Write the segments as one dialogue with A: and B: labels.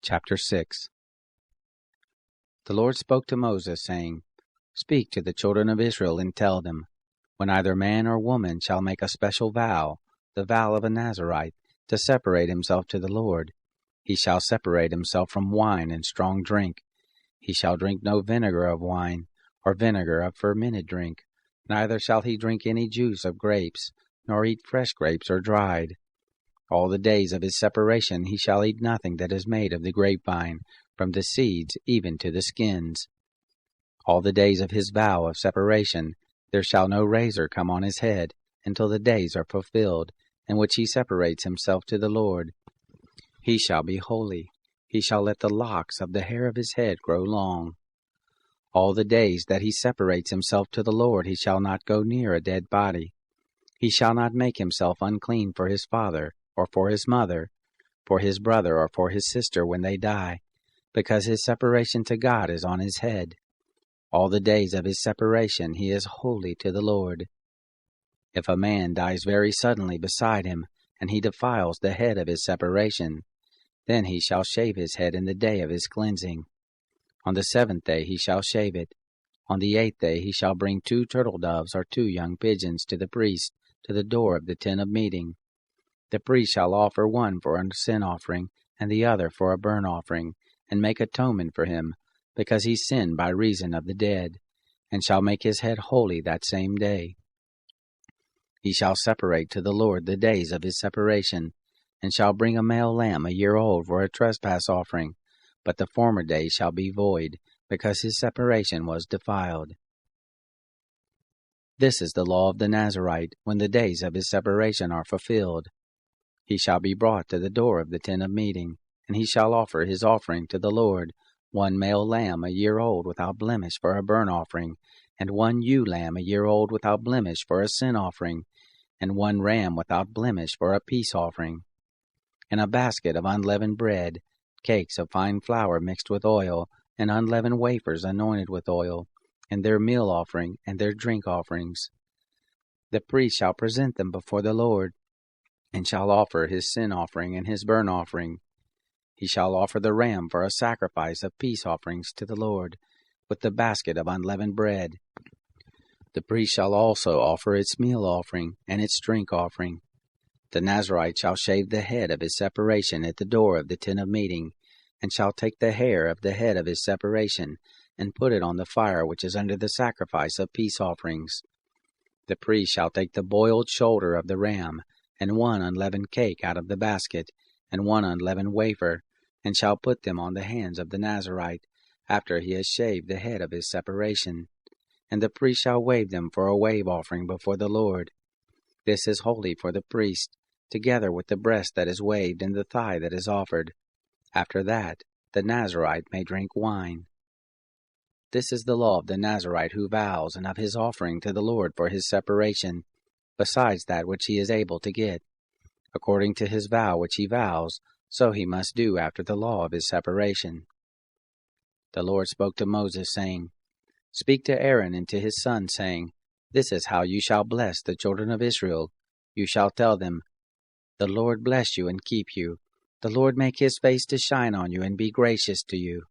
A: Chapter 6. The Lord spoke to Moses, saying, Speak to the children of Israel, and tell them, When either man or woman shall make a special vow, the vow of a Nazarite, to separate himself to the Lord, he shall separate himself from wine and strong drink. He shall drink no vinegar of wine, or vinegar of fermented drink, neither shall he drink any juice of grapes, nor eat fresh grapes or dried. All the days of his separation he shall eat nothing that is made of the grapevine, from the seeds even to the skins. All the days of his vow of separation there shall no razor come on his head, until the days are fulfilled, in which he separates himself to the Lord. He shall be holy. He shall let the locks of the hair of his head grow long. All the days that he separates himself to the Lord he shall not go near a dead body. He shall not make himself unclean for his father, or for his mother, for his brother, or for his sister when they die, because his separation to God is on his head. All the days of his separation he is holy to the Lord. If a man dies very suddenly beside him, and he defiles the head of his separation, then he shall shave his head in the day of his cleansing. On the 7th day he shall shave it. On the 8th day he shall bring 2 turtle doves or 2 young pigeons to the priest, to the door of the tent of meeting. The priest shall offer one for a sin offering, and the other for a burnt offering, and make atonement for him, because he sinned by reason of the dead, and shall make his head holy that same day. He shall separate to the Lord the days of his separation, and shall bring a male lamb a year old for a trespass offering, but the former days shall be void, because his separation was defiled. This is the law of the Nazarite, when the days of his separation are fulfilled. He shall be brought to the door of the tent of meeting, and he shall offer his offering to the Lord, 1 male lamb a year old without blemish for a burnt offering, and 1 ewe lamb a year old without blemish for a sin offering, and 1 ram without blemish for a peace offering. And a basket of unleavened bread, cakes of fine flour mixed with oil, and unleavened wafers anointed with oil, and their meal offering and their drink offerings. The priest shall present them before the Lord, and shall offer his sin offering and his burnt offering. He shall offer the ram for a sacrifice of peace offerings to the Lord, with the basket of unleavened bread. The priest shall also offer its meal offering and its drink offering. The Nazarite shall shave the head of his separation at the door of the tent of meeting, and shall take the hair of the head of his separation, and put it on the fire which is under the sacrifice of peace offerings. The priest shall take the boiled shoulder of the ram, and 1 unleavened cake out of the basket, and 1 unleavened wafer, and shall put them on the hands of the Nazarite, after he has shaved the head of his separation. And the priest shall wave them for a wave offering before the Lord. This is holy for the priest, together with the breast that is waved and the thigh that is offered. After that, the Nazarite may drink wine. This is the law of the Nazarite who vows, and of his offering to the Lord for his separation, besides that which he is able to get. According to his vow which he vows, so he must do after the law of his separation. The Lord spoke to Moses, saying, Speak to Aaron and to his sons, saying, This is how you shall bless the children of Israel. You shall tell them, The Lord bless you and keep you. The Lord make his face to shine on you and be gracious to you.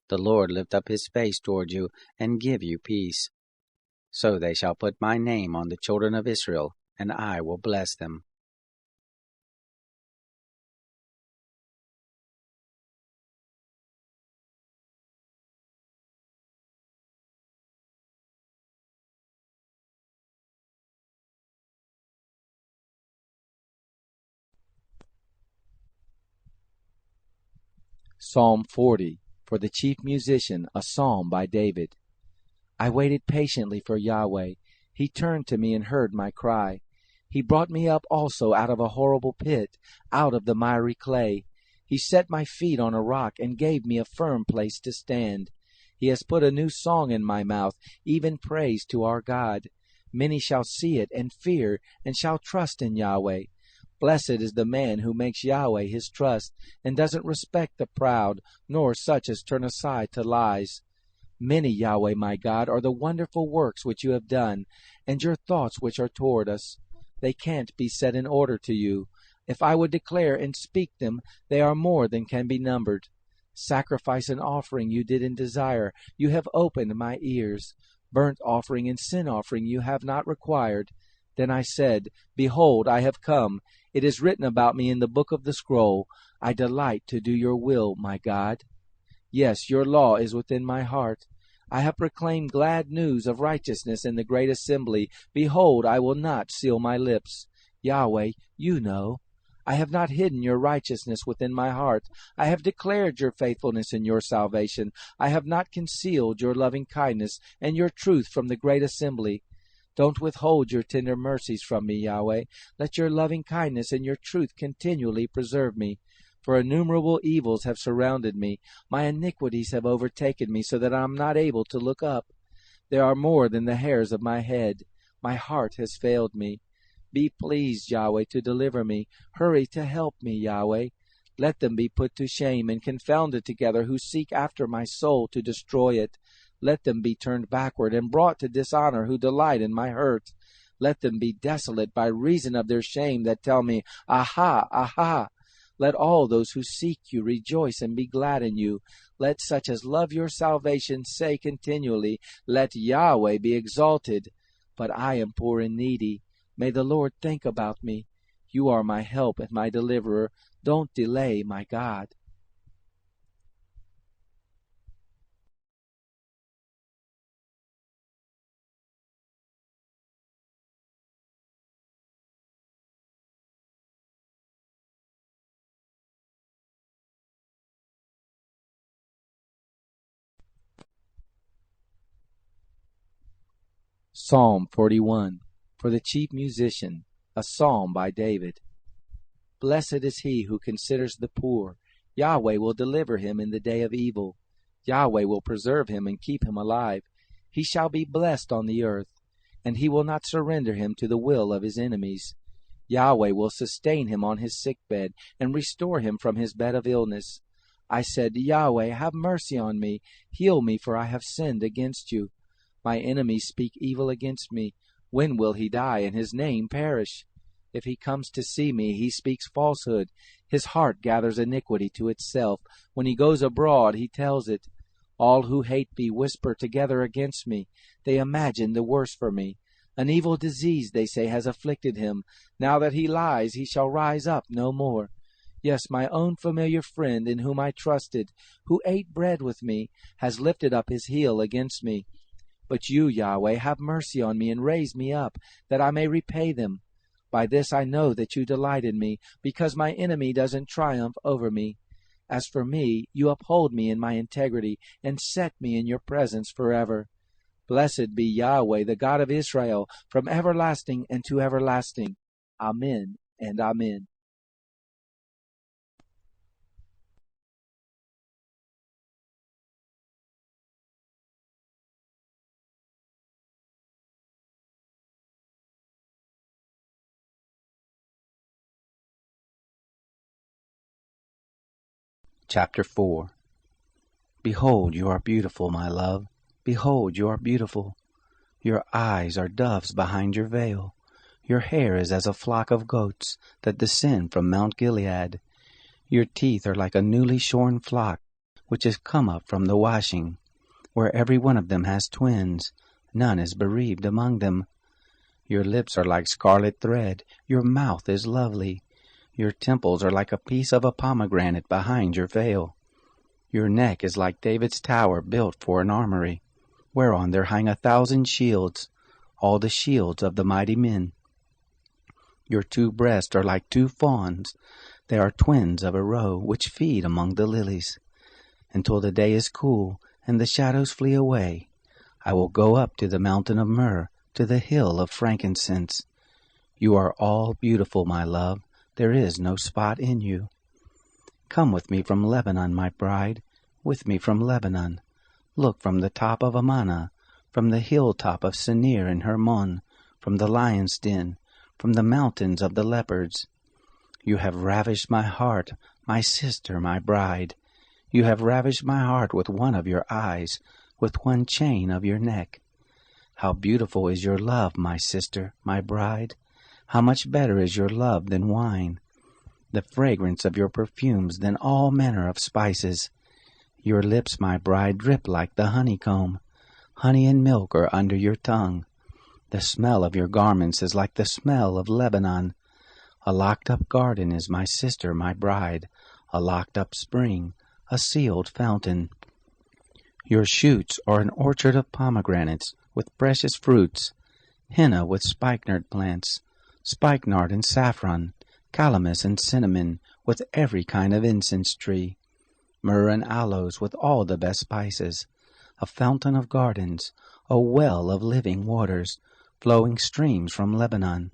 A: The Lord lift up his face toward you and give you peace. So they shall put my name on the children of Israel, and I will bless them.
B: Psalm 40, for the chief musician, a psalm by David. I waited patiently for Yahweh. He turned to me and heard my cry. He brought me up also out of a horrible pit, out of the miry clay. He set my feet on a rock and gave me a firm place to stand. He has put a new song in my mouth, even praise to our God. Many shall see it and fear, and shall trust in Yahweh. Blessed is the man who makes Yahweh his trust, and doesn't respect the proud, nor such as turn aside to lies. Many, Yahweh my God, are the wonderful works which you have done, and your thoughts which are toward us. They can't be set in order to you. If I would declare and speak them, they are more than can be numbered. Sacrifice and offering you didn't desire. You have opened my ears. Burnt offering and sin offering you have not required. Then I said, Behold, I have come. It is written about me in the book of the scroll. I delight to do your will, my God. Yes, your law is within my heart. I have proclaimed glad news of righteousness in the great assembly. Behold, I will not seal my lips. Yahweh, you know. I have not hidden your righteousness within my heart. I have declared your faithfulness and your salvation. I have not concealed your loving kindness and your truth from the great assembly. Don't withhold your tender mercies from me, Yahweh. Let your loving kindness and your truth continually preserve me. For innumerable evils have surrounded me. My iniquities have overtaken me, so that I am not able to look up. There are more than the hairs of my head. My heart has failed me. Be pleased, Yahweh, to deliver me. Hurry to help me, Yahweh. Let them be put to shame and confounded together who seek after my soul to destroy it. Let them be turned backward and brought to dishonor who delight in my hurt. Let them be desolate by reason of their shame that tell me, Aha, aha. Let all those who seek you rejoice and be glad in you. Let such as love your salvation say continually, Let Yahweh be exalted. But I am poor and needy. May the Lord think about me. You are my help and my deliverer. Don't delay, my God. Psalm 41. For the chief musician, a psalm by David. Blessed is he who considers the poor. Yahweh will deliver him in the day of evil. Yahweh will preserve him and keep him alive. He shall be blessed on the earth, and he will not surrender him to the will of his enemies. Yahweh will sustain him on his sickbed and restore him from his bed of illness. I said, Yahweh, have mercy on me. Heal me, for I have sinned against you. My enemies speak evil against me. When will he die and his name perish? If he comes to see me, he speaks falsehood. His heart gathers iniquity to itself. When he goes abroad, he tells it. All who hate me whisper together against me. They imagine the worst for me. An evil disease, they say, has afflicted him. Now that he lies, he shall rise up no more. Yes, my own familiar friend in whom I trusted, who ate bread with me, has lifted up his heel against me. But you, Yahweh, have mercy on me and raise me up, that I may repay them. By this I know that you delight in me, because my enemy doesn't triumph over me. As for me, you uphold me in my integrity, and set me in your presence forever. Blessed be Yahweh, the God of Israel, from everlasting and to everlasting. Amen and amen.
A: Chapter 4. Behold, you are beautiful, my love. Behold, you are beautiful. Your eyes are doves behind your veil. Your hair is as a flock of goats that descend from Mount Gilead. Your teeth are like a newly shorn flock, which has come up from the washing, where every one of them has twins. None is bereaved among them. Your lips are like scarlet thread. Your mouth is lovely. Your temples are like a piece of a pomegranate behind your veil. Your neck is like David's tower built for an armory, whereon there hang 1,000 shields, all the shields of the mighty men. Your 2 breasts are like 2 fawns. They are twins of a roe, which feed among the lilies. Until the day is cool, and the shadows flee away, I will go up to the mountain of myrrh, to the hill of frankincense. You are all beautiful, my love. There is no spot in you. Come with me from Lebanon, my bride, with me from Lebanon. Look from the top of Amana, from the hilltop of Senir and Hermon, from the lion's den, from the mountains of the leopards. You have ravished my heart, my sister, my bride. You have ravished my heart with one of your eyes, with one chain of your neck. How beautiful is your love, my sister, my bride! How much better is your love than wine, the fragrance of your perfumes than all manner of spices. Your lips, my bride, drip like the honeycomb. Honey and milk are under your tongue. The smell of your garments is like the smell of Lebanon. A locked-up garden is my sister, my bride, a locked-up spring, a sealed fountain. Your shoots are an orchard of pomegranates with precious fruits, henna with spikenard plants, spikenard and saffron, calamus and cinnamon with every kind of incense tree, myrrh and aloes with all the best spices, a fountain of gardens, a well of living waters, flowing streams from Lebanon.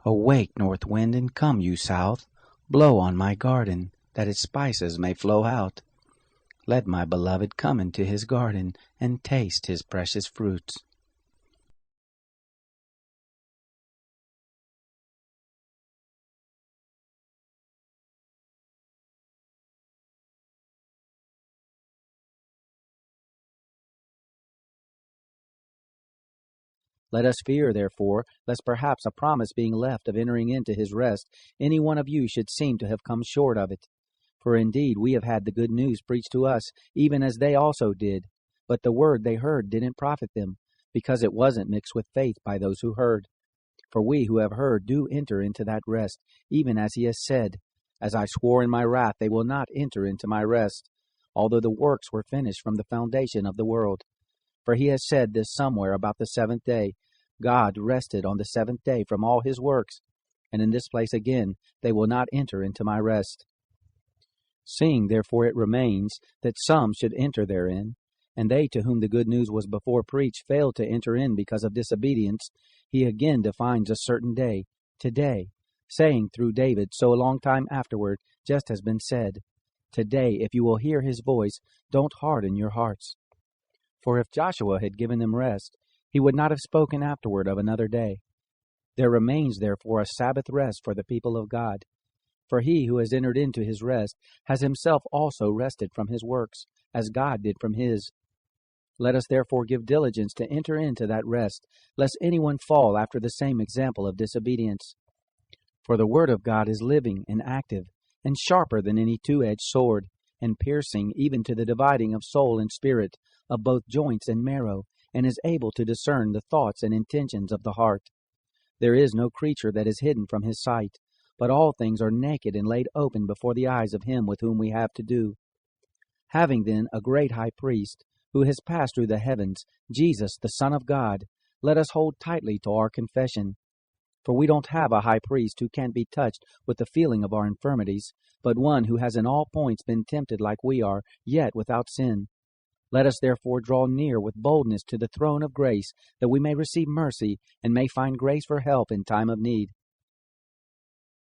A: Awake, north wind, and come, you south, blow on my garden, that its spices may flow out. Let my beloved come into his garden, and taste his precious fruits.
C: Let us fear, therefore, lest perhaps a promise being left of entering into his rest, any one of you should seem to have come short of it. For indeed we have had the good news preached to us, even as they also did. But the word they heard didn't profit them, because it wasn't mixed with faith by those who heard. For we who have heard do enter into that rest, even as he has said, As I swore in my wrath, they will not enter into my rest, although the works were finished from the foundation of the world. For he has said this somewhere about the seventh day, God rested on the seventh day from all his works, and in this place again, they will not enter into my rest. Seeing therefore it remains that some should enter therein, and they to whom the good news was before preached failed to enter in because of disobedience, he again defines a certain day, today, saying through David so a long time afterward, just has been said, Today, if you will hear his voice, don't harden your hearts. For if Joshua had given them rest, he would not have spoken afterward of another day. There remains therefore a Sabbath rest for the people of God. For he who has entered into his rest has himself also rested from his works, as God did from his. Let us therefore give diligence to enter into that rest, lest anyone fall after the same example of disobedience. For the word of God is living and active, and sharper than any two-edged sword, and piercing even to the dividing of soul and spirit, of both joints and marrow, and is able to discern the thoughts and intentions of the heart. There is no creature that is hidden from his sight, but all things are naked and laid open before the eyes of him with whom we have to do. Having then a great high priest, who has passed through the heavens, Jesus, the Son of God, let us hold tightly to our confession. For we don't have a high priest who can't be touched with the feeling of our infirmities, but one who has in all points been tempted like we are, yet without sin. Let us therefore draw near with boldness to the throne of grace, that we may receive mercy, and may find grace for help in time of need.